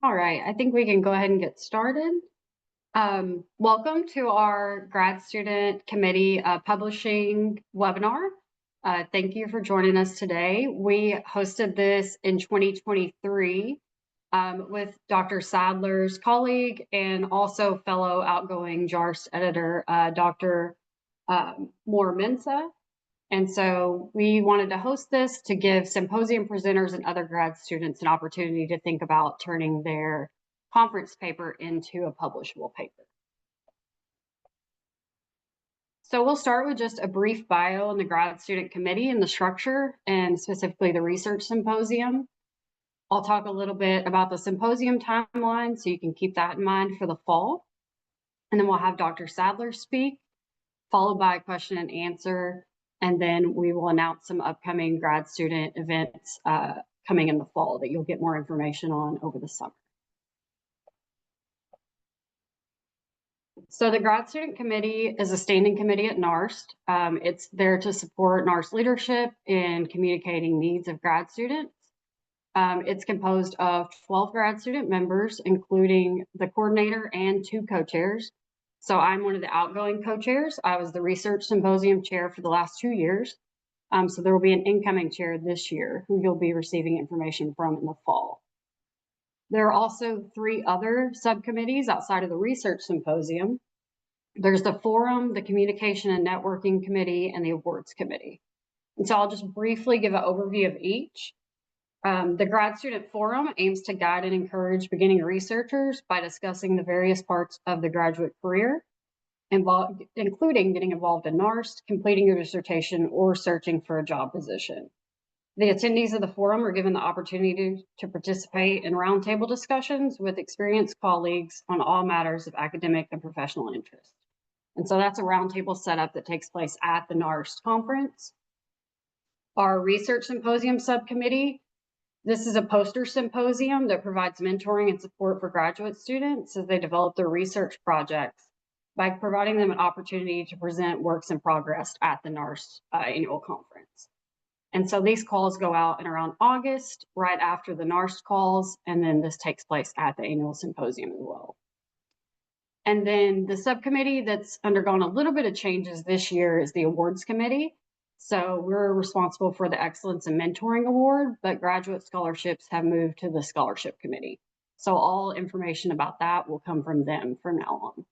All right, I think we can go ahead and get started. Welcome to our grad student committee publishing webinar. Thank you for joining us today. We hosted this in 2023 with Dr. Sadler's colleague and also fellow outgoing JRST editor, Dr. Moore Mensa. And so we wanted to host this to give symposium presenters and other grad students an opportunity to think about turning their conference paper into a publishable paper. So we'll start with just a brief bio on the grad student committee and the structure, and specifically the research symposium. I'll talk a little bit about the symposium timeline so you can keep that in mind for the fall. And then we'll have Dr. Sadler speak, followed by a question and answer. And then we will announce some upcoming grad student events coming in the fall that you'll get more information on over the summer. So the grad student committee is a standing committee at NARST. It's there to support NARST leadership in communicating needs of grad students. It's composed of 12 grad student members, including the coordinator and 2 co-chairs. So I'm one of the outgoing co-chairs. I was the research symposium chair for the last 2 years. So there will be an incoming chair this year who you'll be receiving information from in the fall. There are also 3 other subcommittees outside of the research symposium. There's the forum, the communication and networking committee, and the awards committee. And so I'll just briefly give an overview of each. The grad student forum aims to guide and encourage beginning researchers by discussing the various parts of the graduate career, including getting involved in NARST, completing your dissertation, or searching for a job position. The attendees of the forum are given the opportunity to participate in roundtable discussions with experienced colleagues on all matters of academic and professional interest. And so that's a roundtable setup that takes place at the NARST conference. Our research symposium subcommittee, this is a poster symposium that provides mentoring and support for graduate students as they develop their research projects by providing them an opportunity to present works in progress at the NARST annual conference. And so these calls go out in around August, right after the NARST calls, and then this takes place at the annual symposium as well. And then the subcommittee that's undergone a little bit of changes this year is the awards committee. So we're responsible for the Excellence in Mentoring Award, but graduate scholarships have moved to the scholarship committee. So all information about that will come from them from now on,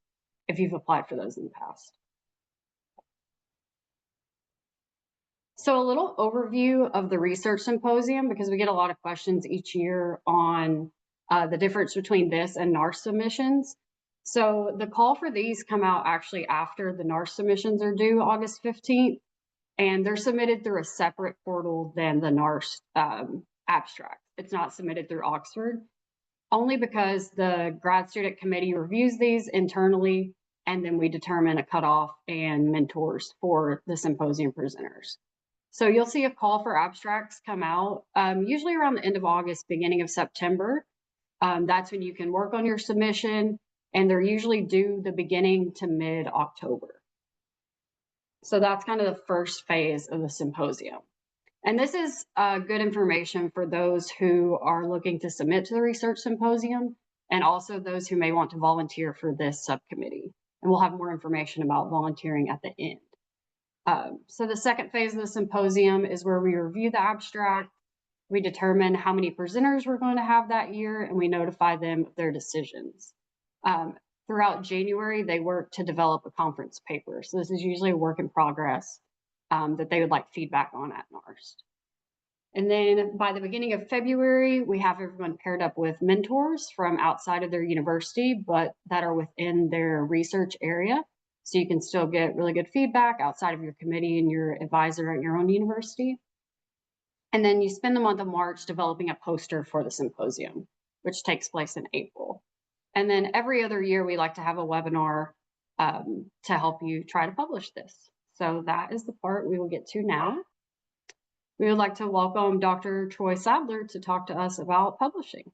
if you've applied for those in the past. So a little overview of the research symposium, because we get a lot of questions each year on the difference between this and NARST submissions. So the call for these come out actually after the NARST submissions are due August 15th, and they're submitted through a separate portal than the NARST abstract. It's not submitted through Oxford, only because the grad student committee reviews these internally, and then we determine a cutoff and mentors for the symposium presenters. So you'll see a call for abstracts come out, usually around the end of August, beginning of September. That's when you can work on your submission, and they're usually due the beginning to mid-October. So that's kind of the first phase of the symposium. And this is good information for those who are looking to submit to the research symposium, and also those who may want to volunteer for this subcommittee. And we'll have more information about volunteering at the end. So the second phase of the symposium is where we review the abstract, we determine how many presenters we're going to have that year, and we notify them of their decisions. Throughout January, they work to develop a conference paper. So this is usually a work in progress that they would like feedback on at NARST. And then by the beginning of February, we have everyone paired up with mentors from outside of their university, but that are within their research area. So you can still get really good feedback outside of your committee and your advisor at your own university. And then you spend the month of March developing a poster for the symposium, which takes place in April. And then every other year, we like to have a webinar to help you try to publish this. So that is the part we will get to now. We would like to welcome Dr. Troy Sadler to talk to us about publishing.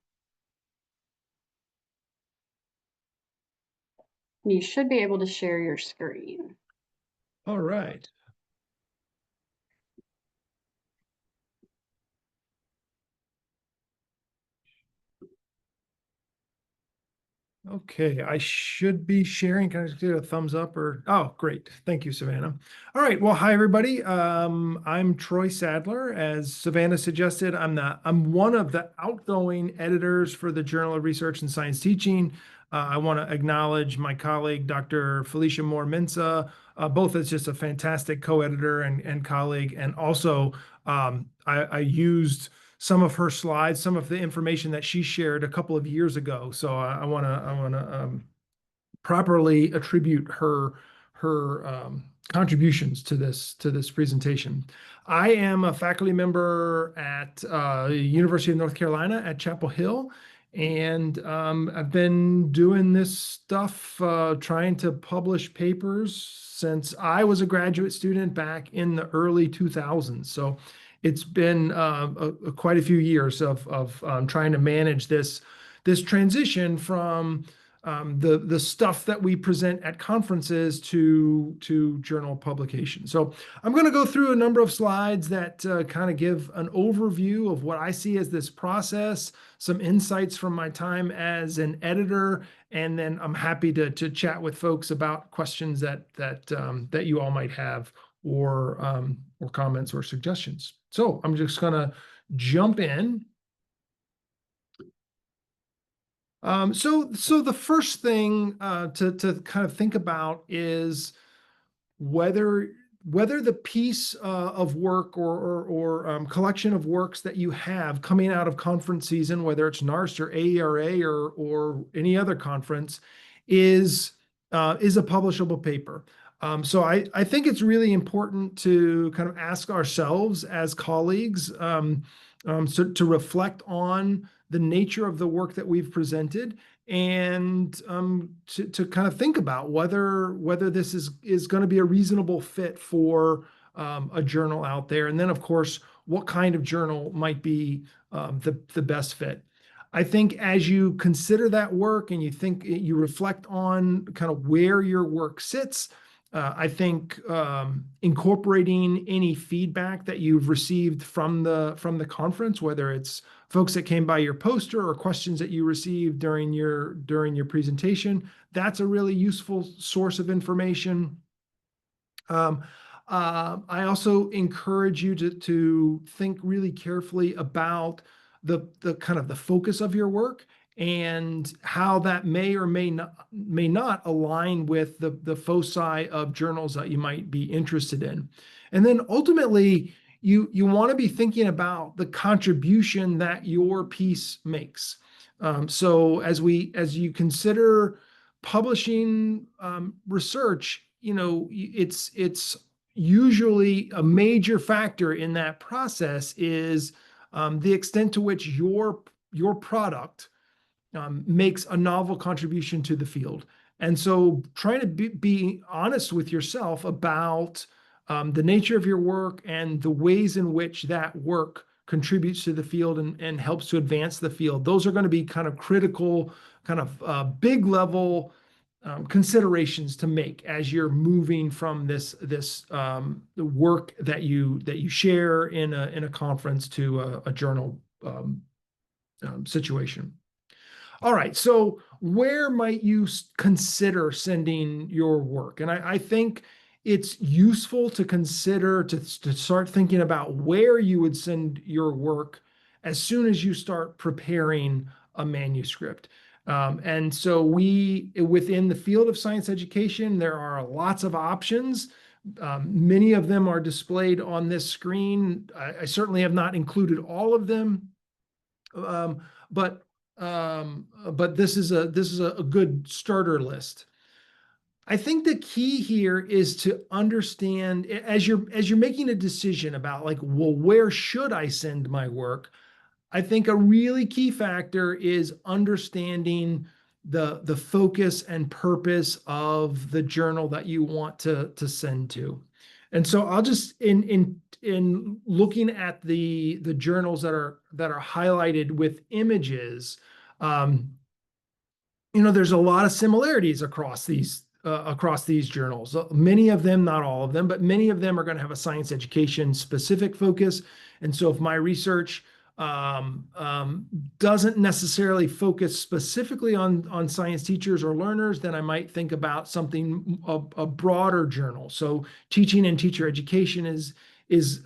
You should be able to share your screen. All right. Okay, I should be sharing. Can I just get a thumbs up or? Oh, great. Thank you, Savannah. All right. Well, hi everybody. I'm Troy Sadler. As Savannah suggested, I'm one of the outgoing editors for the Journal of Research and Science Teaching. I want to acknowledge my colleague, Dr. Felicia Moore-Mensah, both as just a fantastic co-editor and colleague, and also I used some of her slides, some of the information that she shared a couple of years ago. So I want to properly attribute her contributions to this presentation. I am a faculty member at University of North Carolina at Chapel Hill, and I've been doing this stuff, trying to publish papers since I was a graduate student back in the early 2000s. So it's been quite a few years of trying to manage this transition from the stuff that we present at conferences to journal publication. So I'm going to go through a number of slides that kind of give an overview of what I see as this process, some insights from my time as an editor, and then I'm happy to chat with folks about questions that you all might have or comments or suggestions. So I'm just going to jump in. So the first thing to kind of think about is whether the piece of work or collection of works that you have coming out of conference season, whether it's NARST or AERA or any other conference, is a publishable paper. So I think it's really important to kind of ask ourselves as colleagues, so to reflect on the nature of the work that we've presented, and to kind of think about whether this is going to be a reasonable fit for a journal out there, and then of course what kind of journal might be the best fit. I think as you consider that work and you reflect on kind of where your work sits, I think incorporating any feedback that you've received from the conference, whether it's folks that came by your poster or questions that you received during your presentation, that's a really useful source of information. I also encourage you to think really carefully about the kind of the focus of your work and how that may or may not align with the foci of journals that you might be interested in. And then ultimately, you want to be thinking about the contribution that your piece makes. So as you consider publishing research, it's usually a major factor in that process is the extent to which your product makes a novel contribution to the field. And so trying to be honest with yourself about the nature of your work and the ways in which that work contributes to the field and helps to advance the field. Those are going to be kind of critical, kind of big level considerations to make as you're moving from this work that you share in a conference to a journal situation. All right, so where might you consider sending your work? And I think it's useful to consider to start thinking about where you would send your work as soon as you start preparing a manuscript. And so within the field of science education, there are lots of options. Many of them are displayed on this screen. I certainly have not included all of them, but this is a good starter list. I think the key here is to understand as you're making a decision about like, well, where should I send my work? I think a really key factor is understanding the focus and purpose of the journal that you want to send to. And so I'll just in looking at the journals that are highlighted with images, there's a lot of similarities across these journals. Many of them, not all of them, but many of them are going to have a science education specific focus. And so if my research doesn't necessarily focus specifically on science teachers or learners, then I might think about something, a broader journal. So teaching and teacher education is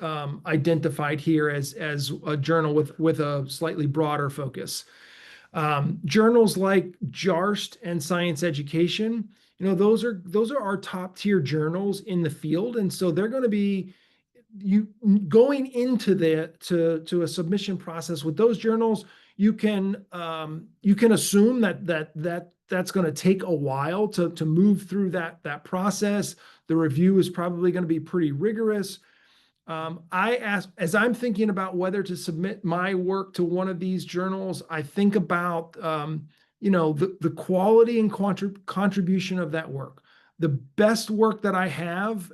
identified here as a journal with a slightly broader focus. Journals like JRST and Science Education, those are our top tier journals in the field, and so they're going to be going into to a submission process with those journals. You can assume that's going to take a while to move through that process. The review is probably going to be pretty rigorous. As I'm thinking about whether to submit my work to one of these journals, I think about the quality and contribution of that work. The best work that I have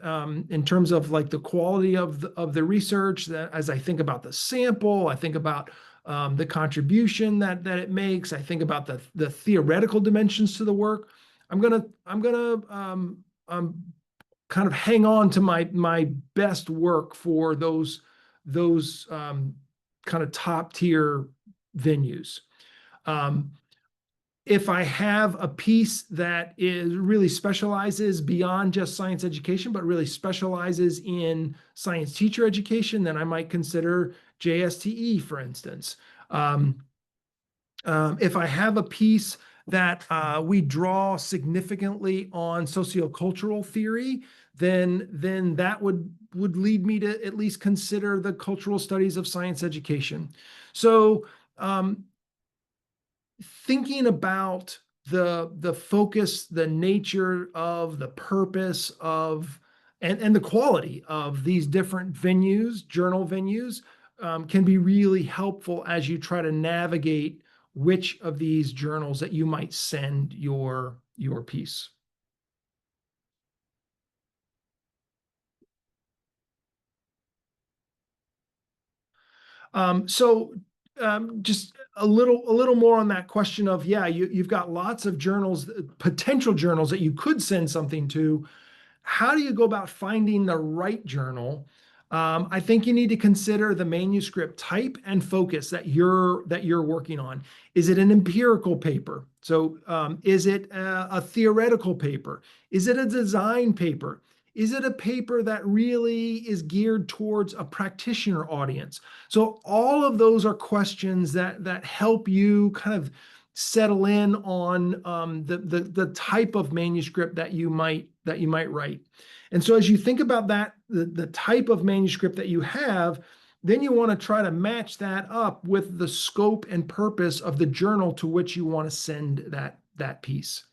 in terms of like the quality of the research, that as I think about the sample, I think about the contribution that it makes. I think about the theoretical dimensions to the work. I'm gonna kind of hang on to my best work for those kind of top tier venues. If I have a piece that really specializes beyond just science education, but really specializes in science teacher education, then I might consider JSTE, for instance. If I have a piece that we draw significantly on sociocultural theory, then that would lead me to at least consider the cultural studies of science education. So thinking about the focus, the nature of the purpose of, and the quality of these different venues, journal venues, can be really helpful as you try to navigate which of these journals that you might send your piece. Just a little more on that question of, you've got lots of journals, potential journals that you could send something to. How do you go about finding the right journal? I think you need to consider the manuscript type and focus that you're working on. Is it an empirical paper? So is it a theoretical paper? Is it a design paper? Is it a paper that really is geared towards a practitioner audience? So all of those are questions that help you kind of settle in on the type of manuscript that you might write. And so as you think about that, the type of manuscript that you have, then you want to try to match that up with the scope and purpose of the journal to which you want to send that piece.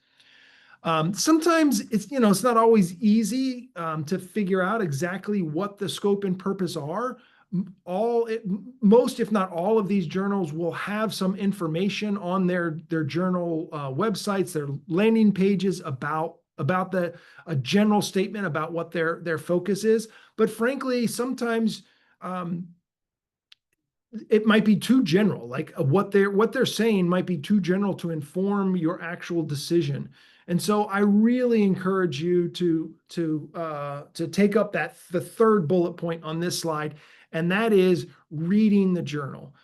Sometimes it's not always easy to figure out exactly what the scope and purpose are. Most, if not all, of these journals will have some information on their journal websites, their landing pages about a general statement about what their focus is. But frankly, sometimes it might be too general. Like what they're saying might be too general to inform your actual decision. And so I really encourage you to take up the third bullet point on this slide, and that is reading the journal.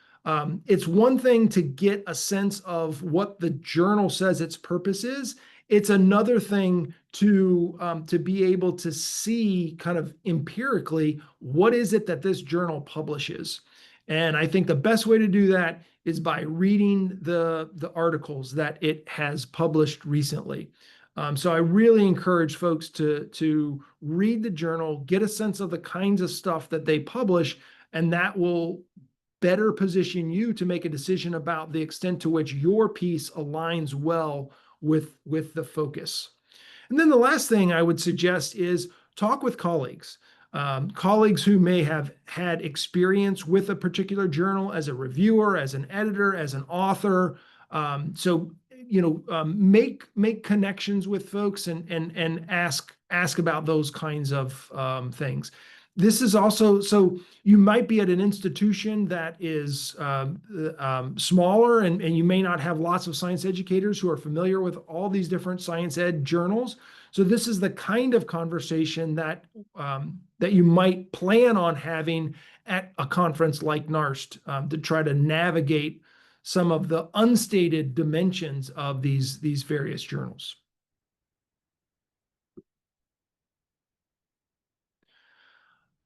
It's one thing to get a sense of what the journal says its purpose is. It's another thing to be able to see kind of empirically what is it that this journal publishes. And I think the best way to do that is by reading the articles that it has published recently. So I really encourage folks to read the journal, get a sense of the kinds of stuff that they publish, and that will better position you to make a decision about the extent to which your piece aligns well with the focus. And then the last thing I would suggest is talk with colleagues. Colleagues who may have had experience with a particular journal as a reviewer, as an editor, as an author. Make connections with folks and ask about those kinds of things. This is also, so you might be at an institution that is smaller, and you may not have lots of science educators who are familiar with all these different science ed journals. So this is the kind of conversation that that you might plan on having at a conference like NARST, to try to navigate some of the unstated dimensions of these various journals.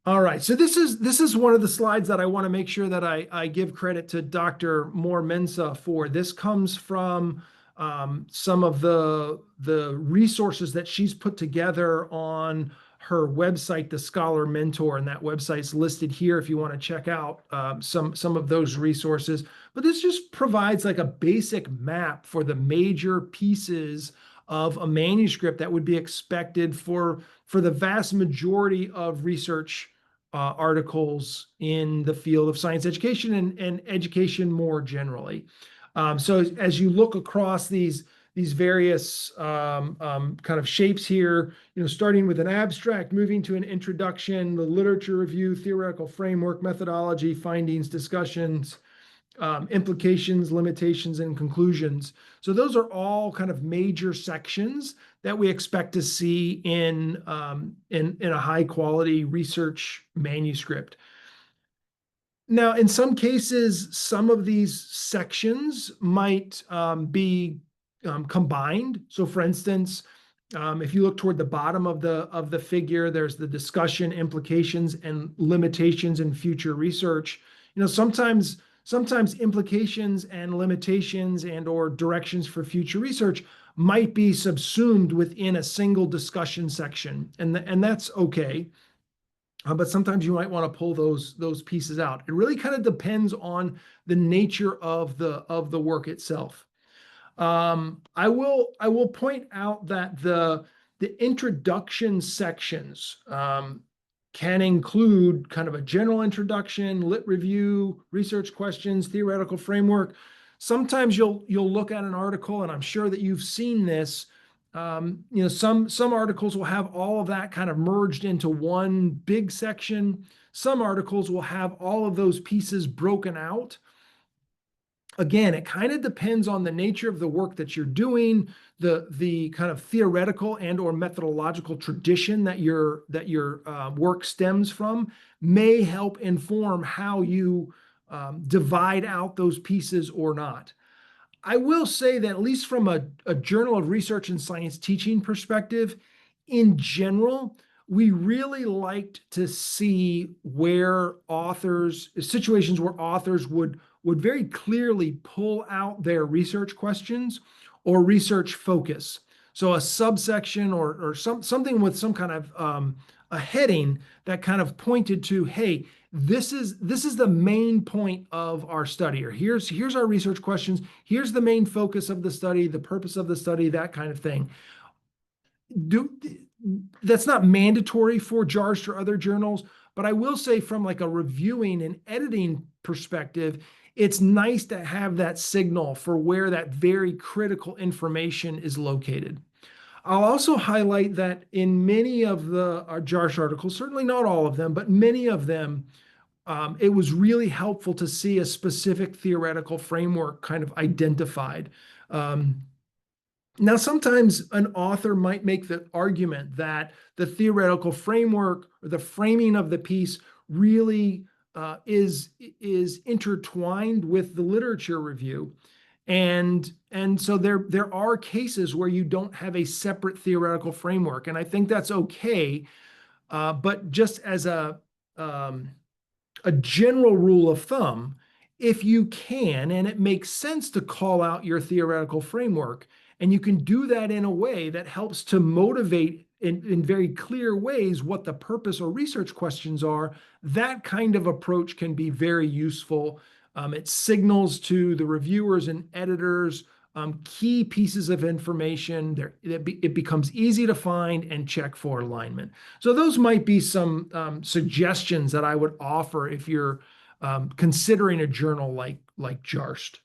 All right, so this is one of the slides that I want to make sure that I give credit to Dr. Moore-Mensah for. This comes from some of the resources that she's put together on her website, The Scholar Mentor, and that website's listed here if you want to check out some of those resources. But this just provides like a basic map for the major pieces of a manuscript that would be expected for the vast majority of research articles in the field of science education and education more generally. So as you look across these various kind of shapes here, starting with an abstract, moving to an introduction, the literature review, theoretical framework, methodology, findings, discussions, implications, limitations, and conclusions. So those are all kind of major sections that we expect to see in a high quality research manuscript. Now, in some cases, some of these sections might be combined. So for instance, if you look toward the bottom of the figure, there's the discussion, implications, and limitations in future research. Sometimes implications and limitations and or directions for future research might be subsumed within a single discussion section, and that's okay. But sometimes you might want to pull those pieces out. It really kind of depends on the nature of the work itself. I will point out that the introduction sections can include kind of a general introduction, lit review, research questions, theoretical framework. Sometimes you'll look at an article, and I'm sure that you've seen this. Some articles will have all of that kind of merged into one big section. Some articles will have all of those pieces broken out. Again, it kind of depends on the nature of the work that you're doing, the kind of theoretical and or methodological tradition that your work stems from may help inform how you divide out those pieces or not. I will say that at least from a Journal of Research and Science teaching perspective, in general, we really liked to see situations where authors would very clearly pull out their research questions or research focus. So a subsection or something with some kind of a heading that kind of pointed to, hey, this is the main point of our study, or here's our research questions, here's the main focus of the study, the purpose of the study, that kind of thing. That's not mandatory for JRST or other journals, but I will say from like a reviewing and editing perspective, it's nice to have that signal for where that very critical information is located. I'll also highlight that in many of our JRST articles, certainly not all of them, but many of them, it was really helpful to see a specific theoretical framework kind of identified. Now, sometimes an author might make the argument that the theoretical framework or the framing of the piece really is intertwined with the literature review. And so there are cases where you don't have a separate theoretical framework, and I think that's okay. But just as a general rule of thumb, if you can, and it makes sense to call out your theoretical framework, and you can do that in a way that helps to motivate in very clear ways what the purpose or research questions are, that kind of approach can be very useful. It signals to the reviewers and editors key pieces of information. It becomes easy to find and check for alignment. So those might be some suggestions that I would offer if you're considering a journal like JRST.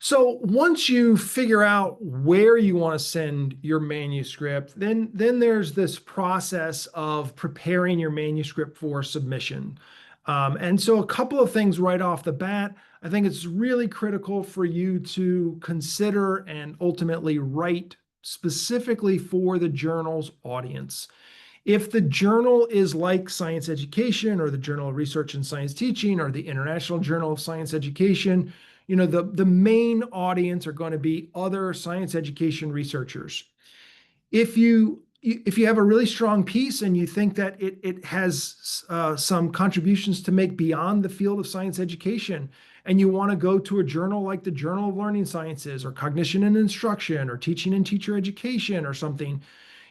So once you figure out where you want to send your manuscript, then there's this process of preparing your manuscript for submission. And so a couple of things right off the bat, I think it's really critical for you to consider and ultimately write specifically for the journal's audience. If the journal is like Science Education or the Journal of Research and Science Teaching or the International Journal of Science Education, the main audience are going to be other science education researchers. If you have a really strong piece and you think that it has some contributions to make beyond the field of science education, and you want to go to a journal like the Journal of Learning Sciences or Cognition and Instruction or Teaching and Teacher Education or something,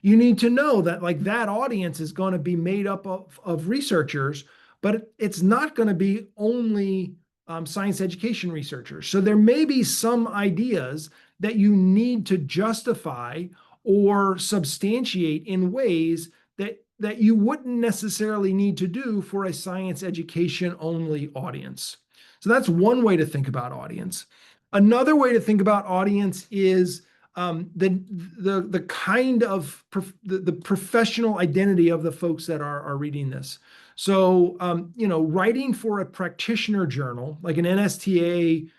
you need to know that like that audience is going to be made up of researchers, but it's not going to be only science education researchers. So there may be some ideas that you need to justify or substantiate in ways that you wouldn't necessarily need to do for a science education only audience. So that's one way to think about audience. Another way to think about audience is the kind of the professional identity of the folks that are reading this. So writing for a practitioner journal like an NSTA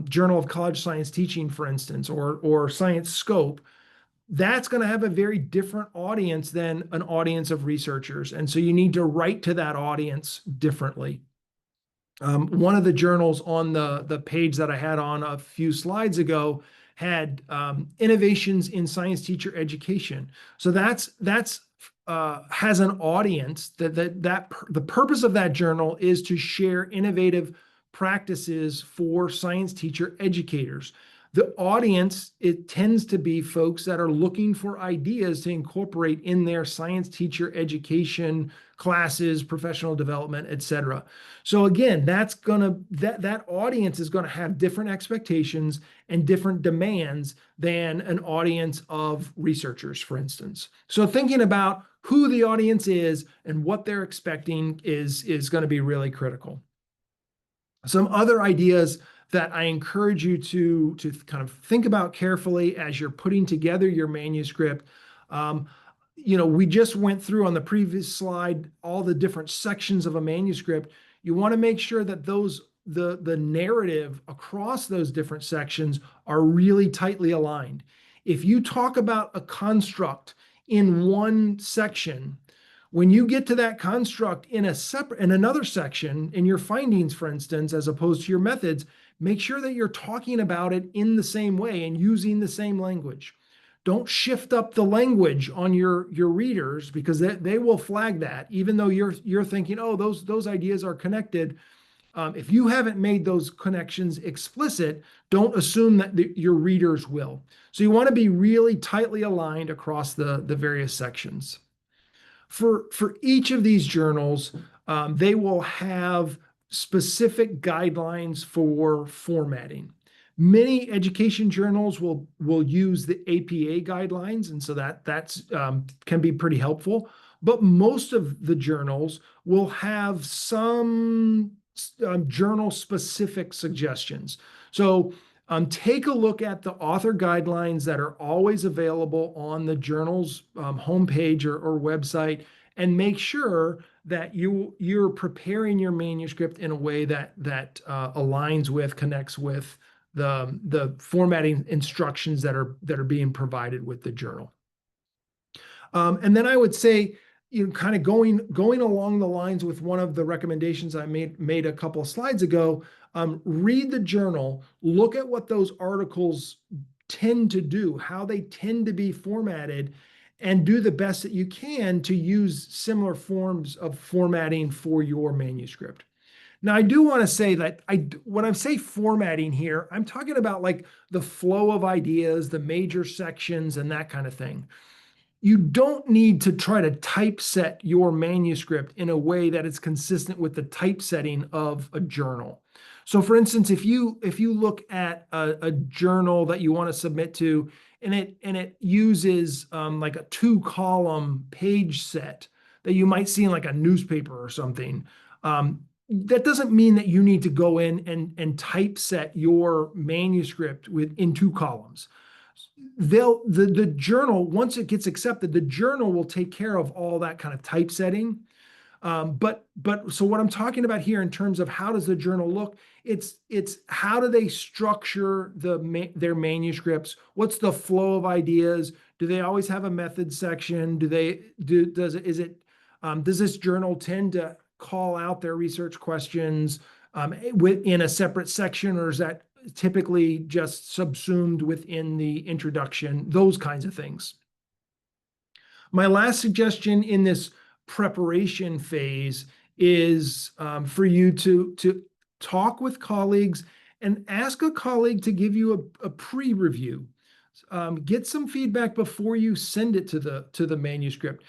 Journal of College Science Teaching, for instance, or Science Scope, that's going to have a very different audience than an audience of researchers. And so you need to write to that audience differently. One of the journals on the page that I had on a few slides ago had innovations in science teacher education. So that's has an audience that the purpose of that journal is to share innovative practices for science teacher educators. The audience, it tends to be folks that are looking for ideas to incorporate in their science teacher education classes, professional development, et cetera. So again, that audience is going to have different expectations and different demands than an audience of researchers, for instance. So thinking about who the audience is and what they're expecting is going to be really critical. Some other ideas that I encourage you to kind of think about carefully as you're putting together your manuscript. We just went through on the previous slide all the different sections of a manuscript. You want to make sure that the narrative across those different sections are really tightly aligned. If you talk about a construct in one section, when you get to that construct in another section, in your findings, for instance, as opposed to your methods, make sure that you're talking about it in the same way and using the same language. Don't shift up the language on your readers, because they will flag that, even though you're thinking, oh, those ideas are connected. If you haven't made those connections explicit, don't assume that your readers will. So you want to be really tightly aligned across the various sections. For each of these journals, they will have specific guidelines for formatting. Many education journals will use the APA guidelines, and so that's can be pretty helpful. But most of the journals will have some journal-specific suggestions. So take a look at the author guidelines that are always available on the journal's homepage or website, and make sure that you're preparing your manuscript in a way that aligns with, connects with the formatting instructions that are being provided with the journal. And then I would say, kind of going along the lines with one of the recommendations I made a couple of slides ago, read the journal, look at what those articles tend to do, how they tend to be formatted, and do the best that you can to use similar forms of formatting for your manuscript. Now, I do want to say that when I say formatting here, I'm talking about like the flow of ideas, the major sections, and that kind of thing. You don't need to try to typeset your manuscript in a way that is consistent with the typesetting of a journal. So for instance, if you look at a journal that you want to submit to, and it uses like a 2-column page set that you might see in like a newspaper or something, that doesn't mean that you need to go in and typeset your manuscript in 2 columns. The journal, once it gets accepted, the journal will take care of all that kind of typesetting. But so what I'm talking about here in terms of how does the journal look, it's how do they structure their manuscripts? What's the flow of ideas? Do they always have a method section? Does this journal tend to call out their research questions within a separate section, or is that typically just subsumed within the introduction? Those kinds of things. My last suggestion in this preparation phase is for you to talk with colleagues and ask a colleague to give you a pre-review. Get some feedback before you send it to the manuscript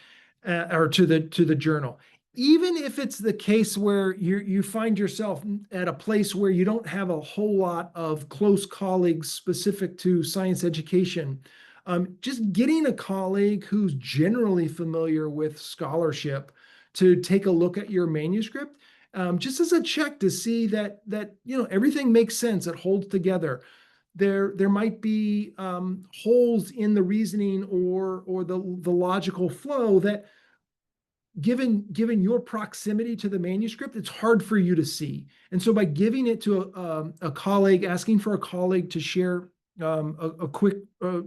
or to the journal. Even if it's the case where you find yourself at a place where you don't have a whole lot of close colleagues specific to science education, just getting a colleague who's generally familiar with scholarship to take a look at your manuscript, just as a check to see that everything makes sense, it holds together. There might be holes in the reasoning or the logical flow that, given your proximity to the manuscript, it's hard for you to see. And so by giving it to a colleague, asking for a colleague to share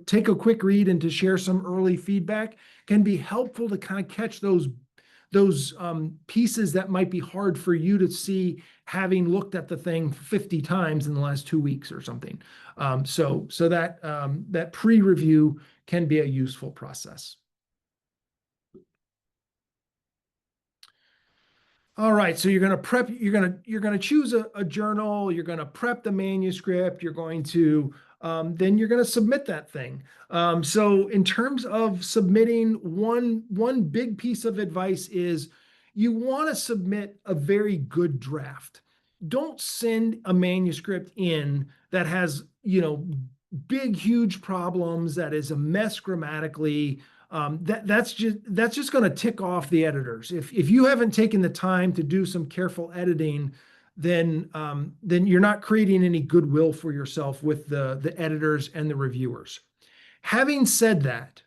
take a quick read and to share some early feedback can be helpful to kind of catch those pieces that might be hard for you to see, having looked at the thing 50 times in the last 2 weeks or something. So that pre-review can be a useful process. All right, so you're going to prep. You're going to choose a journal. You're going to prep the manuscript. You're going to then you're going to submit that thing. So in terms of submitting, one big piece of advice is you want to submit a very good draft. Don't send a manuscript in that has big, huge problems, that is a mess grammatically. That's just going to tick off the editors. If you haven't taken the time to do some careful editing, then you're not creating any goodwill for yourself with the editors and the reviewers. Having said that,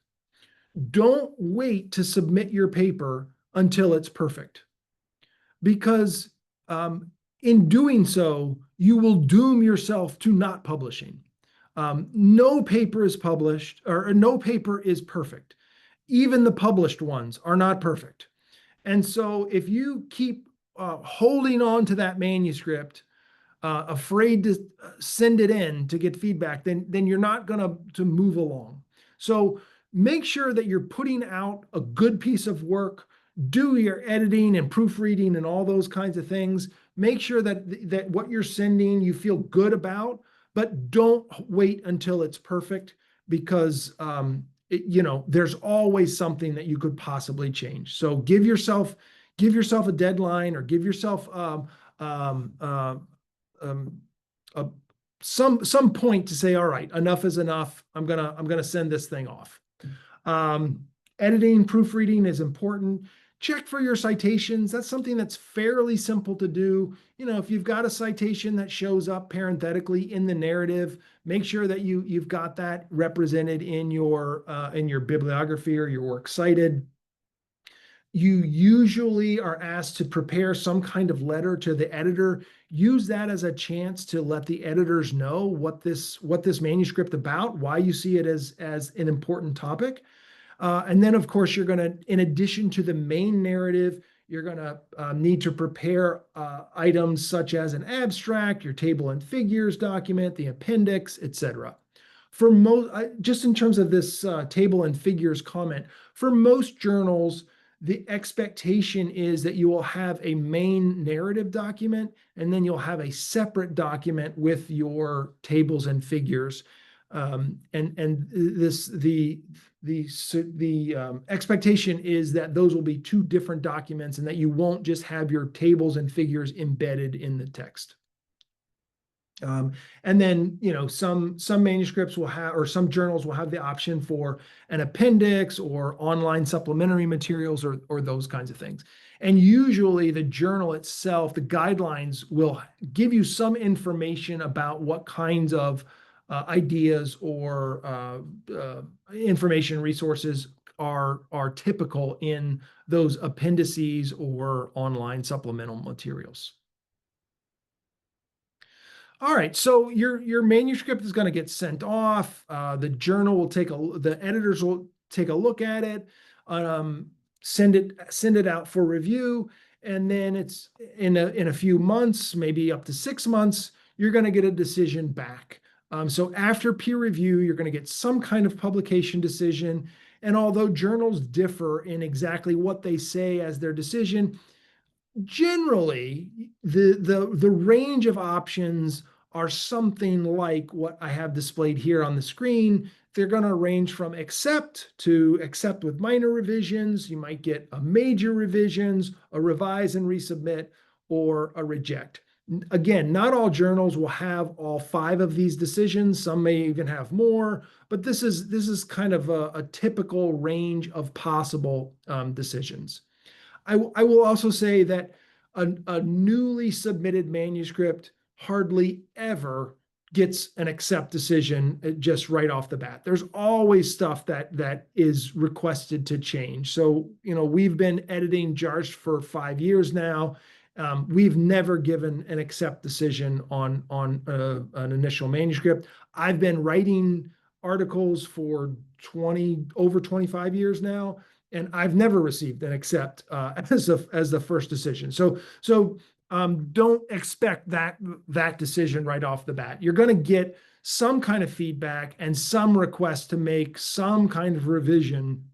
don't wait to submit your paper until it's perfect, because in doing so, you will doom yourself to not publishing. No paper is published, or no paper is perfect. Even the published ones are not perfect. And so if you keep holding on to that manuscript, afraid to send it in to get feedback, then you're not going to move along. So make sure that you're putting out a good piece of work. Do your editing and proofreading and all those kinds of things. Make sure that what you're sending you feel good about, but don't wait until it's perfect, because there's always something that you could possibly change. So give yourself a deadline, or give yourself some point to say, all right, enough is enough. I'm gonna send this thing off. Editing, proofreading is important. Check for your citations. That's something that's fairly simple to do. If you've got a citation that shows up parenthetically in the narrative, make sure that you've got that represented in your bibliography or your works cited. You usually are asked to prepare some kind of letter to the editor. Use that as a chance to let the editors know what this manuscript about, why you see it as an important topic. And then, of course, you're going to, in addition to the main narrative, you're going to need to prepare items such as an abstract, your table and figures document, the appendix, etc. For most, just in terms of this table and figures comment, for most journals, the expectation is that you will have a main narrative document, and then you'll have a separate document with your tables and figures. The expectation is that those will be two different documents, and that you won't just have your tables and figures embedded in the text. And then, some manuscripts will have, or some journals will have the option for an appendix or online supplementary materials, or those kinds of things. And usually the journal itself, the guidelines, will give you some information about what kinds of ideas or information resources are typical in those appendices or online supplemental materials. All right, so your manuscript is going to get sent off. The journal will the editors will take a look at it, send it out for review, and then it's in a few months, maybe up to 6 months, you're going to get a decision back. So after peer review, you're going to get some kind of publication decision. And although journals differ in exactly what they say as their decision, generally the range of options are something like what I have displayed here on the screen. They're going to range from accept to accept with minor revisions. You might get a major revisions, a revise and resubmit, or a reject. Again, not all journals will have all 5 of these decisions. Some may even have more, but this is kind of a typical range of possible decisions. I will also say that a newly submitted manuscript hardly ever gets an accept decision just right off the bat. There's always stuff that is requested to change. So, we've been editing JRST for 5 years now. We've never given an accept decision on an initial manuscript. I've been writing articles for over 25 years now, and I've never received an accept as the first decision. So don't expect that decision right off the bat. You're going to get some kind of feedback and some request to make some kind of revision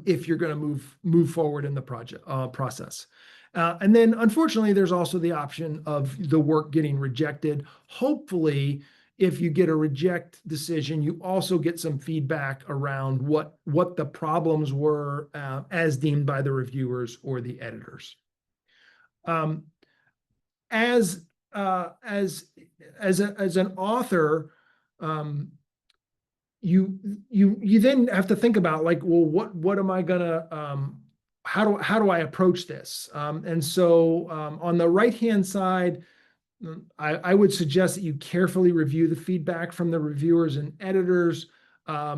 if you're going to move forward in the process. And then, unfortunately, there's also the option of the work getting rejected. Hopefully, if you get a reject decision, you also get some feedback around what the problems were as deemed by the reviewers or the editors. As an author, you then have to think about, like, well, what am I gonna how do I approach this? And so on the right-hand side, I would suggest that you carefully review the feedback from the reviewers and editors. I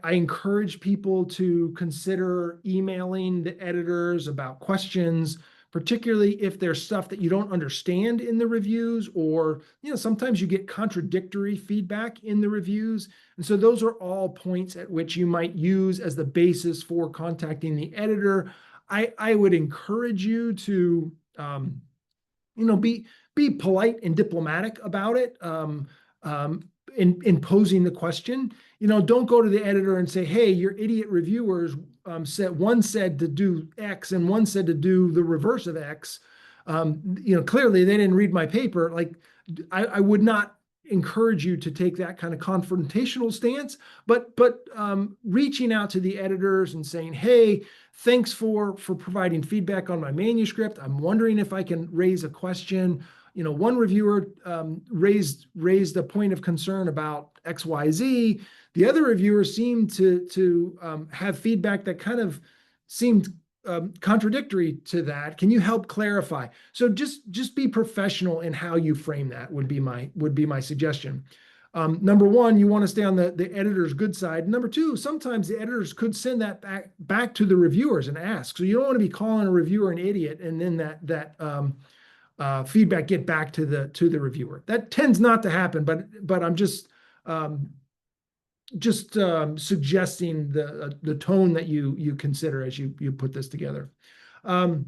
encourage people to consider emailing the editors about questions, particularly if there's stuff that you don't understand in the reviews, or sometimes you get contradictory feedback in the reviews. And so those are all points at which you might use as the basis for contacting the editor. I would encourage you to be polite and diplomatic about it in posing the question. Don't go to the editor and say, hey, your idiot reviewers said to do X and one said to do the reverse of X. Clearly they didn't read my paper. Like, I would not encourage you to take that kind of confrontational stance, but reaching out to the editors and saying, hey, thanks for providing feedback on my manuscript. I'm wondering if I can raise a question. One reviewer raised a point of concern about XYZ. The other reviewers seemed to have feedback that kind of seemed contradictory to that. Can you help clarify? So just be professional in how you frame that would be my suggestion. Number one, you want to stay on the editor's good side. Number two, sometimes the editors could send that back to the reviewers and ask. So you don't want to be calling a reviewer an idiot and then that feedback get back to the reviewer. That tends not to happen, but I'm just suggesting the tone that you consider as you put this together. And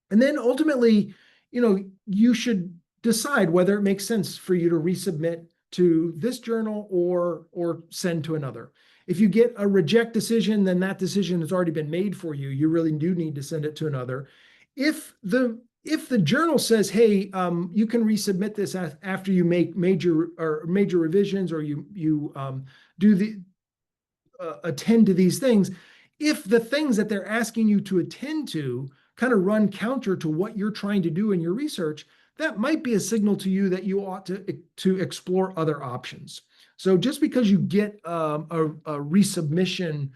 then ultimately, you should decide whether it makes sense for you to resubmit to this journal or send to another. If you get a reject decision, then that decision has already been made for you. You really do need to send it to another. If the journal says, hey, you can resubmit this after you make major revisions, or you do attend to these things, if the things that they're asking you to attend to kind of run counter to what you're trying to do in your research, that might be a signal to you that you ought to explore other options. So just because you get a resubmission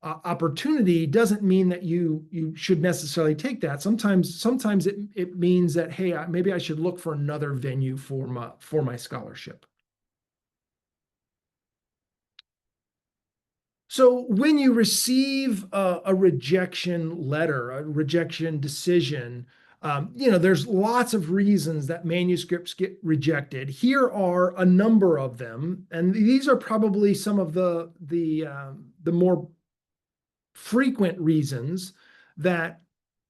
opportunity doesn't mean that you should necessarily take that. Sometimes it means that, hey, maybe I should look for another venue for my scholarship. So when you receive a rejection letter, a rejection decision, there's lots of reasons that manuscripts get rejected. Here are a number of them, and these are probably some of the more frequent reasons that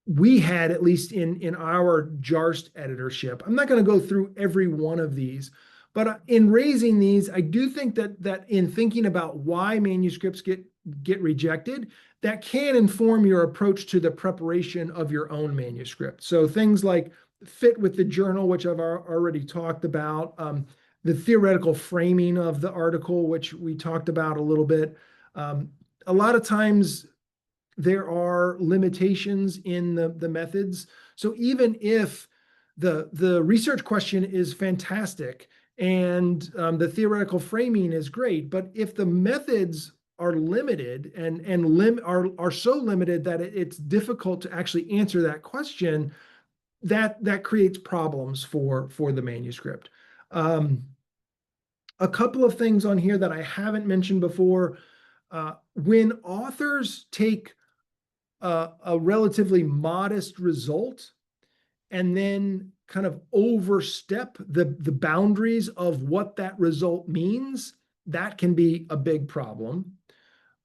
we had, at least in our JRST editorship. I'm not going to go through every one of these, but in raising these, I do think that in thinking about why manuscripts get rejected, that can inform your approach to the preparation of your own manuscript. So things like fit with the journal, which I've already talked about, the theoretical framing of the article, which we talked about a little bit. A lot of times there are limitations in the methods. So even if the research question is fantastic and the theoretical framing is great, but if the methods are limited and are so limited that it's difficult to actually answer that question, that creates problems for the manuscript. A couple of things on here that I haven't mentioned before. When authors take a relatively modest result and then kind of overstep the boundaries of what that result means, that can be a big problem.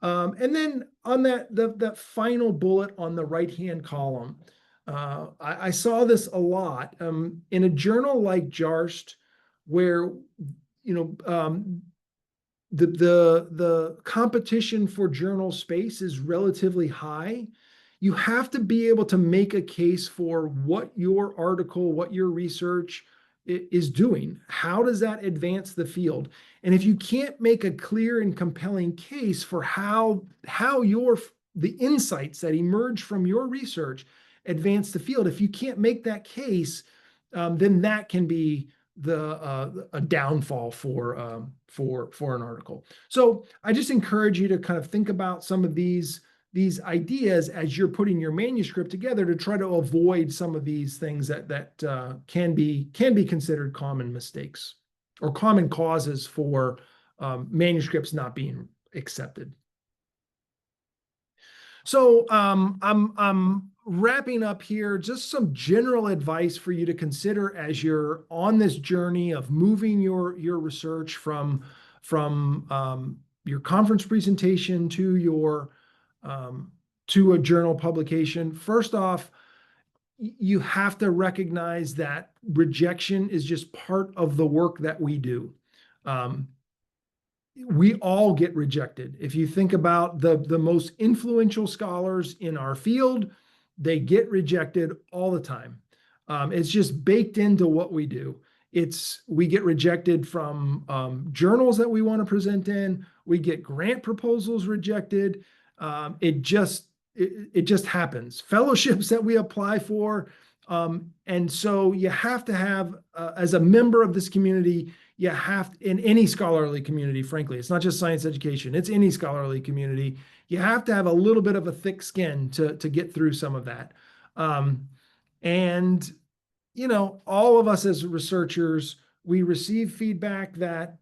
And then on that final bullet on the right-hand column, I saw this a lot in a journal like JRST, where the competition for journal space is relatively high. You have to be able to make a case for what your article, what your research is doing. How does that advance the field? And if you can't make a clear and compelling case for how the insights that emerge from your research advance the field, if you can't make that case, then that can be a downfall for an article. So I just encourage you to kind of think about some of these ideas as you're putting your manuscript together, to try to avoid some of these things that can be considered common mistakes or common causes for manuscripts not being accepted. So I'm wrapping up here. Just some general advice for you to consider as you're on this journey of moving your research from your conference presentation to a journal publication. First off, you have to recognize that rejection is just part of the work that we do. We all get rejected. If you think about the most influential scholars in our field, they get rejected all the time. It's just baked into what we do. We get rejected from journals that we want to present in. We get grant proposals rejected. It just happens. Fellowships that we apply for. And so you have to have, as a member of this community, you have, in any scholarly community, frankly, it's not just science education, it's any scholarly community, you have to have a little bit of a thick skin to get through some of that. And, all of us as researchers, we receive feedback that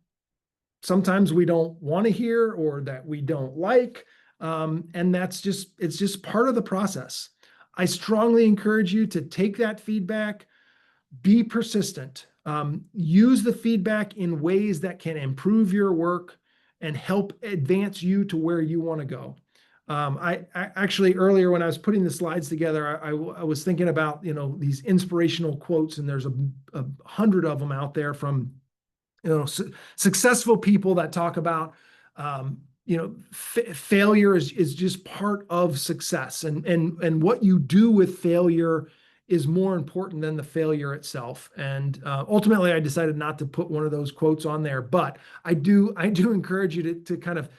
sometimes we don't want to hear or that we don't like. And it's just part of the process. I strongly encourage you to take that feedback, be persistent, use the feedback in ways that can improve your work and help advance you to where you want to go. I actually, earlier when I was putting the slides together, I was thinking about, these inspirational quotes, and there's a 100 of them out there from, successful people that talk about, failure is just part of success, and what you do with failure is more important than the failure itself. And ultimately, I decided not to put one of those quotes on there, but I do encourage you to kind of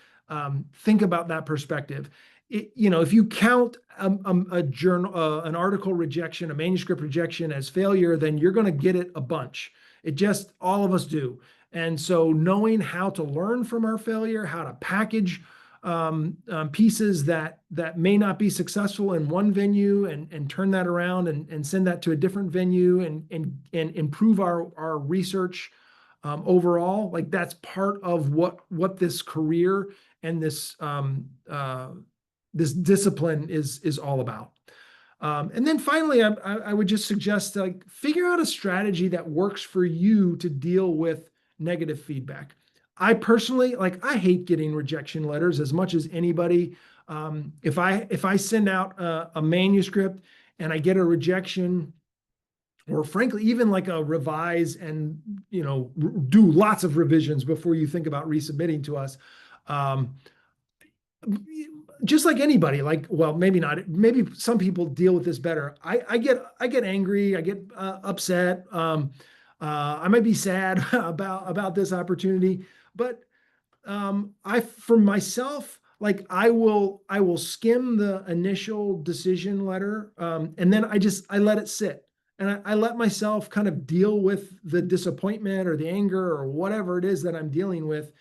think about that perspective. If you count a journal, an article rejection, a manuscript rejection as failure, then you're going to get it a bunch. All of us do. And so knowing how to learn from our failure, how to package pieces that may not be successful in one venue and turn that around and send that to a different venue and improve our research overall, like that's part of what this career and this discipline is all about. And then finally, I would just suggest, like, figure out a strategy that works for you to deal with negative feedback. I personally, like, I hate getting rejection letters as much as anybody. If I send out a manuscript and I get a rejection, or frankly, even like a revise and, do lots of revisions before you think about resubmitting to us. Just like anybody, like, well, maybe not, maybe some people deal with this better. I get angry, I get upset. I might be sad about this opportunity, but for myself, like, I will skim the initial decision letter, and then I let it sit, and I let myself kind of deal with the disappointment or the anger or whatever it is that I'm dealing with,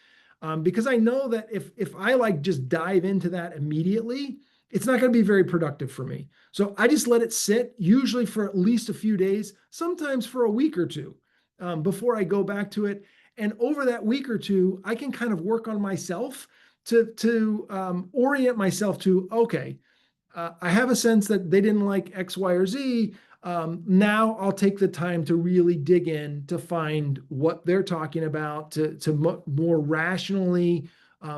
because I know that if I like just dive into that immediately, it's not going to be very productive for me. So I just let it sit, usually for at least a few days, sometimes for a week or two, before I go back to it. And over that week or two, I can kind of work on myself to orient myself to, okay, I have a sense that they didn't like X, Y, or Z. Now I'll take the time to really dig in to find what they're talking about, to more rationally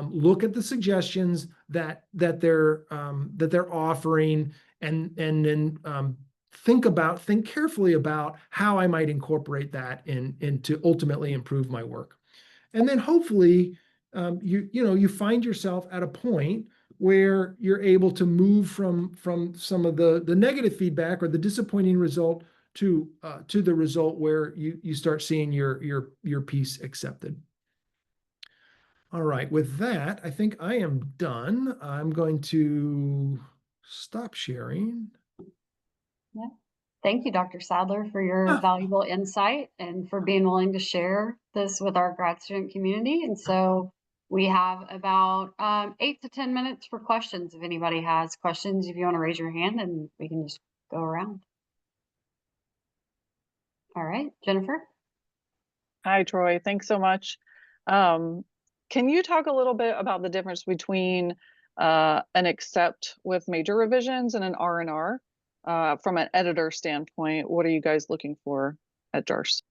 look at the suggestions that they're offering, and then think carefully about how I might incorporate that in to ultimately improve my work. And then hopefully you find yourself at a point where you're able to move from some of the negative feedback or the disappointing result to the result where you start seeing your piece accepted. All right, with that, I think I am done. I'm going to stop sharing. Yeah. Thank you, Dr. Sadler, for your valuable insight and for being willing to share this with our grad student community. And so we have about 8 to 10 minutes for questions. If anybody has questions, if you want to raise your hand, and we can just go around. All right, Jennifer. Hi, Troy. Thanks so much. Can you talk a little bit about the difference between an accept with major revisions and an R&R? From an editor standpoint, what are you guys looking for at JRST?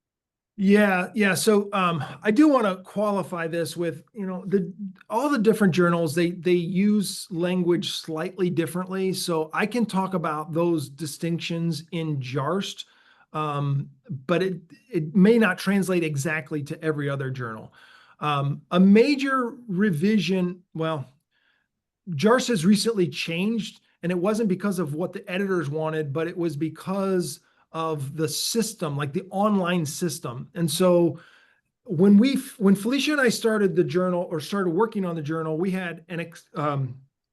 Yeah. So I do want to qualify this with, all the different journals, they use language slightly differently. So I can talk about those distinctions in JRST, but it may not translate exactly to every other journal. A major revision, well, JRST has recently changed, and it wasn't because of what the editors wanted, but it was because of the system, like the online system. And so when Felicia and I started the journal, or started working on the journal, we had an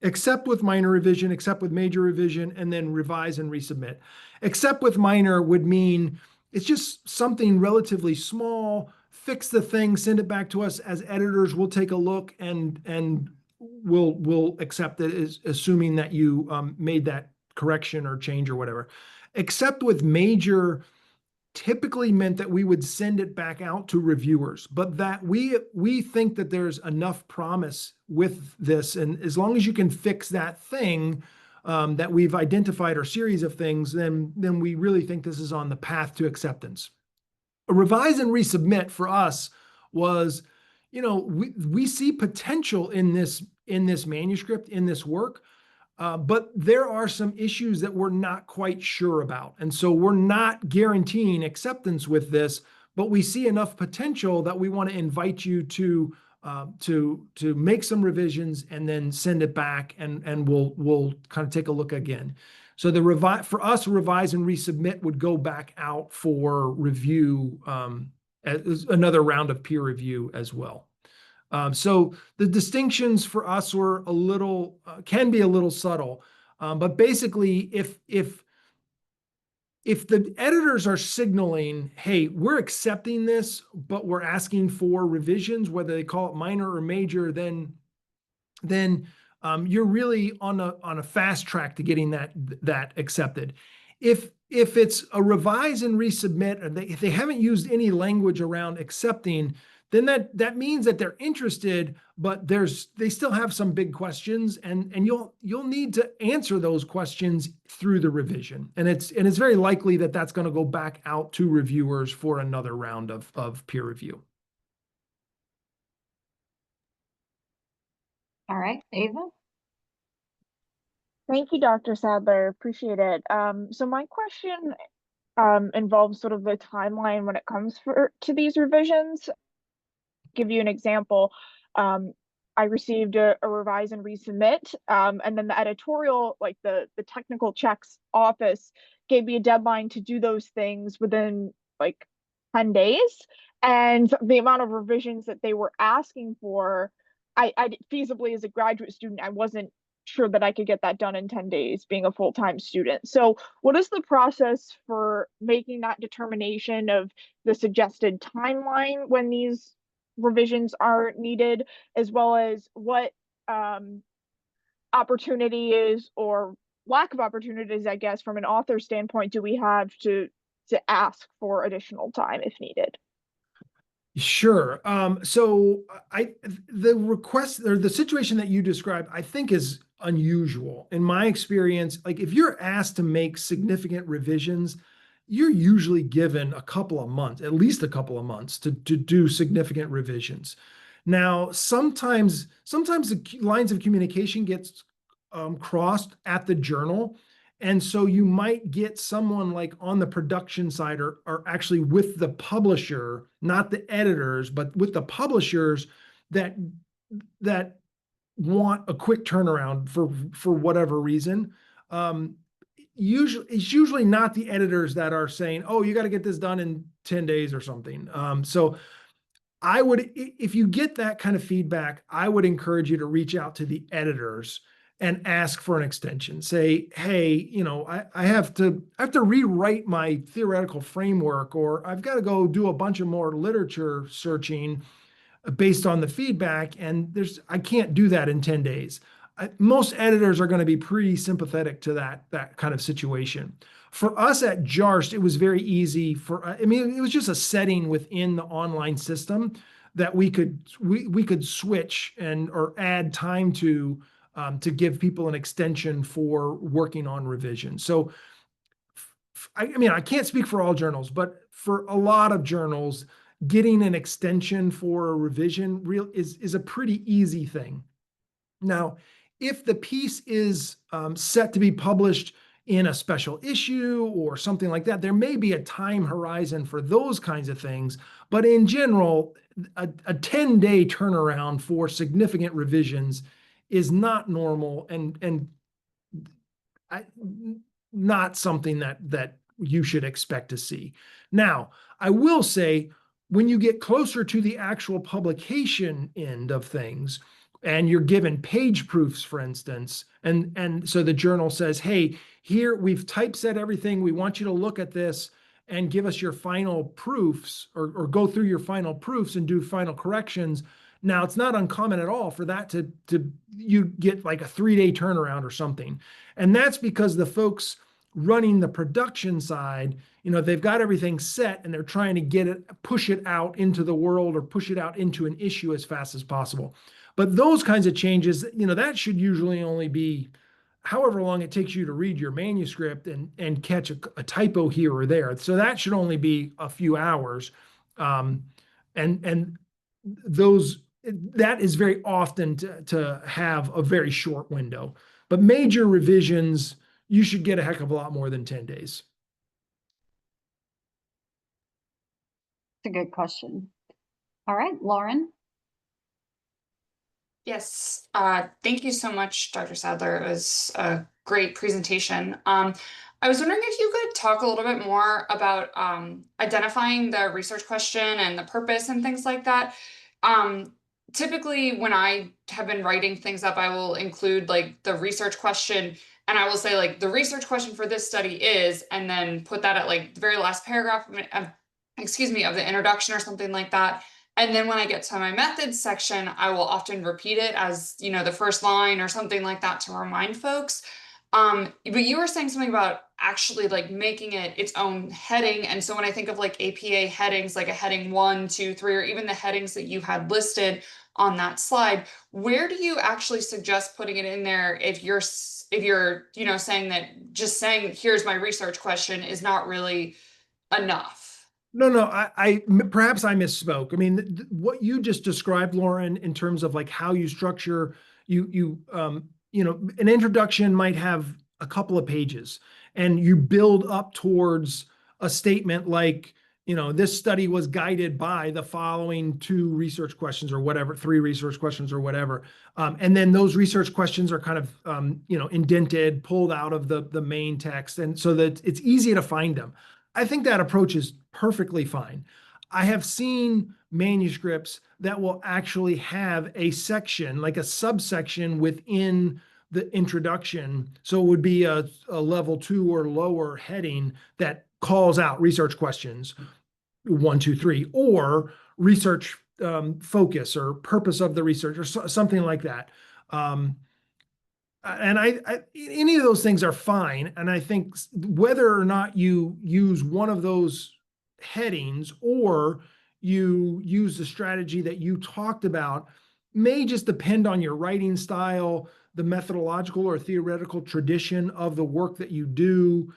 accept with minor revision, accept with major revision, and then revise and resubmit. Accept with minor would mean it's just something relatively small, fix the thing, send it back to us as editors. We'll take a look and we'll accept it, assuming that you made that correction or change or whatever. Accept with major typically meant that we would send it back out to reviewers, but that we think that there's enough promise with this, and as long as you can fix that thing that we've identified, or series of things, then we really think this is on the path to acceptance. A revise and resubmit for us was, we see potential in this manuscript, in this work, but there are some issues that we're not quite sure about. And so we're not guaranteeing acceptance with this, but we see enough potential that we want to invite you to make some revisions and then send it back, and we'll kind of take a look again. So for us, revise and resubmit would go back out for review, as another round of peer review as well. So the distinctions for us were can be a little subtle, but basically, if the editors are signaling, hey, we're accepting this, but we're asking for revisions, whether they call it minor or major, then you're really on a fast track to getting that accepted. If it's a revise and resubmit, and if they haven't used any language around accepting, then that means that they're interested, but they still have some big questions, and you'll need to answer those questions through the revision. And it's very likely that that's going to go back out to reviewers for another round of peer review. All right, Ava. Thank you, Dr. Sadler. Appreciate it. So my question involves sort of the timeline when it comes to these revisions. Give you an example. I received a revise and resubmit, and then the editorial, like the technical checks office, gave me a deadline to do those things within like 10 days. And the amount of revisions that they were asking for, I feasibly, as a graduate student, I wasn't sure that I could get that done in 10 days being a full-time student. So what is the process for making that determination of the suggested timeline when these revisions are needed, as well as what opportunities or lack of opportunities, I guess, from an author standpoint, do we have to ask for additional time if needed? Sure. So the request or the situation that you described, I think is unusual. In my experience, like if you're asked to make significant revisions, you're usually given a couple of months, at least a couple of months to do significant revisions. Now, sometimes the lines of communication gets crossed at the journal. And so you might get someone like on the production side or actually with the publisher, not the editors, but with the publishers that want a quick turnaround for whatever reason. It's usually not the editors that are saying, oh, you got to get this done in 10 days or something. So I would, if you get that kind of feedback, I would encourage you to reach out to the editors and ask for an extension. Say, hey, I have to rewrite my theoretical framework, or I've got to go do a bunch of more literature searching based on the feedback, and I can't do that in 10 days. Most editors are going to be pretty sympathetic to that kind of situation. For us at JRST, it was very easy it was just a setting within the online system that we could switch or add time to give people an extension for working on revision. So, I can't speak for all journals, but for a lot of journals, getting an extension for a revision is a pretty easy thing. Now, if the piece is set to be published in a special issue or something like that, there may be a time horizon for those kinds of things. But in general, a 10-day turnaround for significant revisions is not normal and not something that you should expect to see. Now, I will say, when you get closer to the actual publication end of things, and you're given page proofs, for instance, and so the journal says, hey, here we've typeset everything. We want you to look at this and give us your final proofs, or go through your final proofs and do final corrections. Now, it's not uncommon at all for that to you get like a 3-day turnaround or something. And that's because the folks running the production side, they've got everything set and they're trying to push it out into the world or push it out into an issue as fast as possible. But those kinds of changes, that should usually only be however long it takes you to read your manuscript and catch a typo here or there. So that should only be a few hours. And that is very often to have a very short window. But major revisions, you should get a heck of a lot more than 10 days. It's a good question. All right, Lauren. Yes, thank you so much, Dr. Sadler. It was a great presentation. I was wondering if you could talk a little bit more about identifying the research question and the purpose and things like that. Typically, when I have been writing things up, I will include like the research question, and I will say like the research question for this study is, and then put that at like the very last paragraph of the introduction or something like that. And then when I get to my methods section, I will often repeat it as, the first line or something like that to remind folks. But you were saying something about actually like making it its own heading. And so when I think of like APA headings, like a heading 1, 2, 3, or even the headings that you had listed on that slide, where do you actually suggest putting it in there if you're saying that just saying here's my research question is not really enough? No, perhaps I misspoke. I mean, what you just described, Lauren, in terms of like how you structure, an introduction might have a couple of pages, and you build up towards a statement like, this study was guided by the following 2 research questions or whatever, 3 research questions or whatever. And then those research questions are kind of, indented, pulled out of the main text, and so that it's easy to find them. I think that approach is perfectly fine. I have seen manuscripts that will actually have a section, like a subsection within the introduction. So it would be a level 2 or lower heading that calls out research questions 1, 2, 3, or research focus or purpose of the research, or something like that. And any of those things are fine. And I think whether or not you use one of those headings or you use the strategy that you talked about may just depend on your writing style, the methodological or theoretical tradition of the work that you do.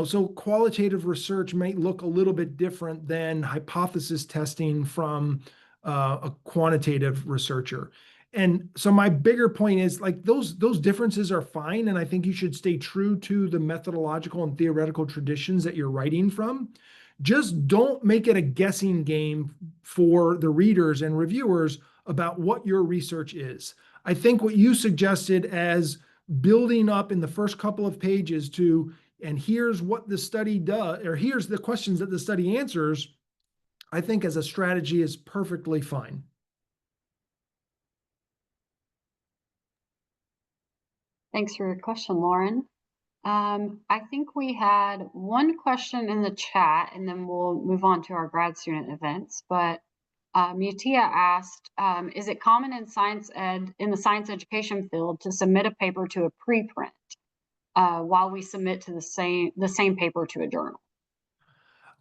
So qualitative research might look a little bit different than hypothesis testing from a quantitative researcher. And so my bigger point is like those differences are fine. And I think you should stay true to the methodological and theoretical traditions that you're writing from. Just don't make it a guessing game for the readers and reviewers about what your research is. I think what you suggested as building up in the first couple of pages to, and here's what the study does, or here's the questions that the study answers, I think as a strategy is perfectly fine. Thanks for your question, Lauren. I think we had one question in the chat, and then we'll move on to our grad student events. But Mutia asked, is it common in in the science education field to submit a paper to a preprint while we submit to the same paper to a journal?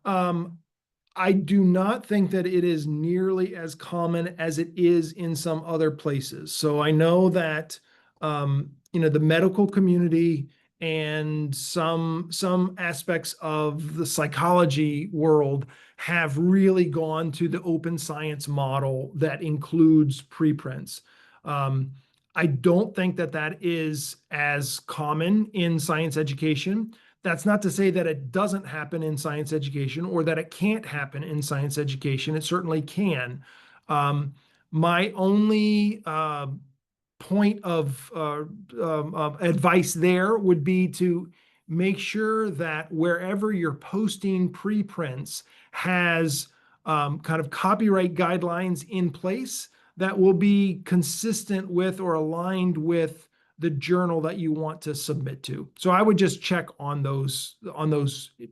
I do not think that it is nearly as common as it is in some other places. So I know that the medical community and some aspects of the psychology world have really gone to the open science model that includes preprints. I don't think that is as common in science education. That's not to say that it doesn't happen in science education or that it can't happen in science education. It certainly can. My only point of advice there would be to make sure that wherever you're posting preprints has kind of copyright guidelines in place that will be consistent with or aligned with the journal that you want to submit to. So I would just check on those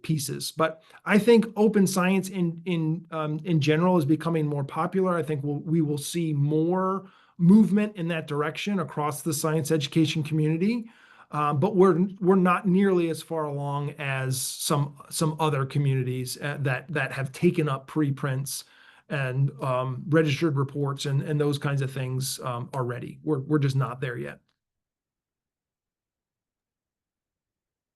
pieces. But I think open science in general is becoming more popular. I think we will see more movement in that direction across the science education community. But we're not nearly as far along as some other communities that have taken up preprints and registered reports and those kinds of things already. We're just not there yet.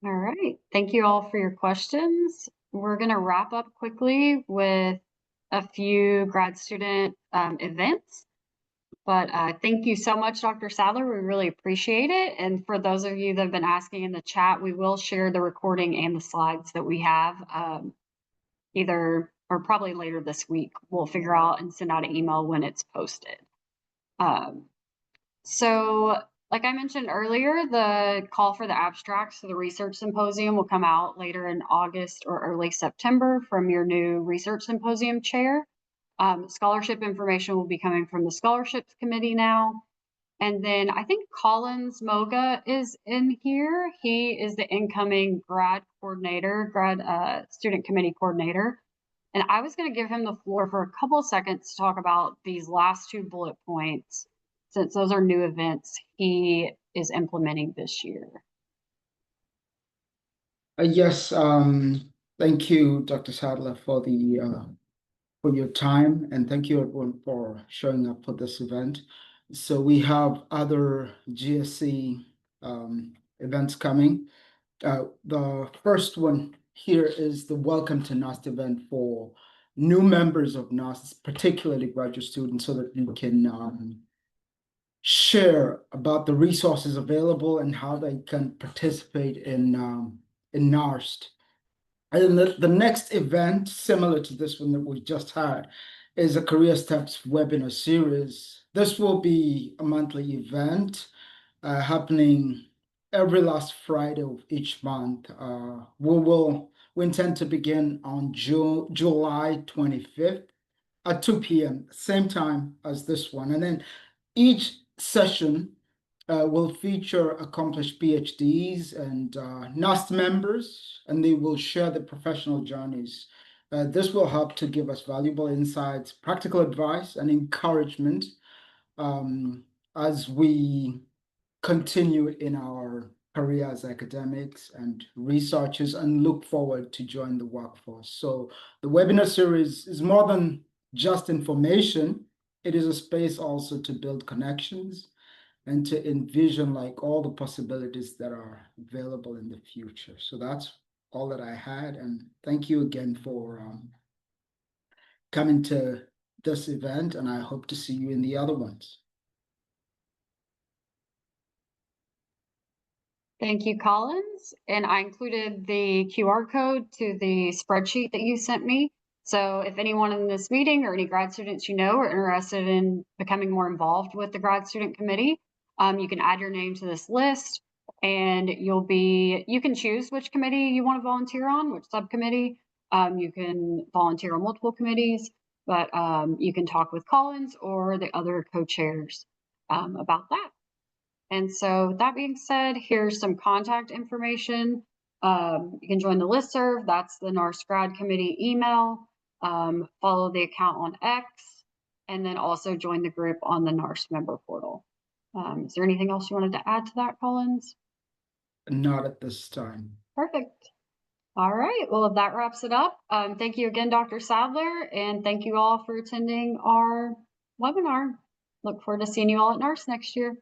All right. Thank you all for your questions. We're going to wrap up quickly with a few grad student events. But thank you so much, Dr. Sadler. We really appreciate it. And for those of you that have been asking in the chat, we will share the recording and the slides that we have either or probably later this week. We'll figure out and send out an email when it's posted. So like I mentioned earlier, the call for the abstracts for the research symposium will come out later in August or early September from your new research symposium chair. Scholarship information will be coming from the scholarships committee now. And then I think Collins Moga is in here. He is the incoming grad student committee coordinator. And I was going to give him the floor for a couple of seconds to talk about these last 2 bullet points, since those are new events he is implementing this year. Yes, thank you, Dr. Sadler, for your time, and thank you everyone for showing up for this event. So we have other GSC events coming. The first one here is the Welcome to NARST event for new members of NARST, particularly graduate students, so that you can share about the resources available and how they can participate in NARST. And the next event, similar to this one that we just had, is a Career Steps webinar series. This will be a monthly event happening every last Friday of each month. We intend to begin on July 25th at 2 p.m., same time as this one. And then each session will feature accomplished PhDs and NAST members, and they will share their professional journeys. This will help to give us valuable insights, practical advice, and encouragement as we continue in our career as academics and researchers and look forward to join the workforce. So the webinar series is more than just information. It is a space also to build connections and to envision like all the possibilities that are available in the future. So that's all that I had. And thank you again for coming to this event. And I hope to see you in the other ones. Thank you, Collins. And I included the QR code to the spreadsheet that you sent me. So if anyone in this meeting or any grad students you know are interested in becoming more involved with the grad student committee, you can add your name to this list, and you can choose which committee you want to volunteer on, which subcommittee. You can volunteer on multiple committees, but you can talk with Collins or the other co-chairs about that. And so that being said, here's some contact information. You can join the listserv. That's the NARST grad committee email. Follow the account on X, and then also join the group on the NARST member portal. Is there anything else you wanted to add to that, Collins? Not at this time. Perfect. All right. Well, if that wraps it up, thank you again, Dr. Sadler, and thank you all for attending our webinar. Look forward to seeing you all at NARST next year.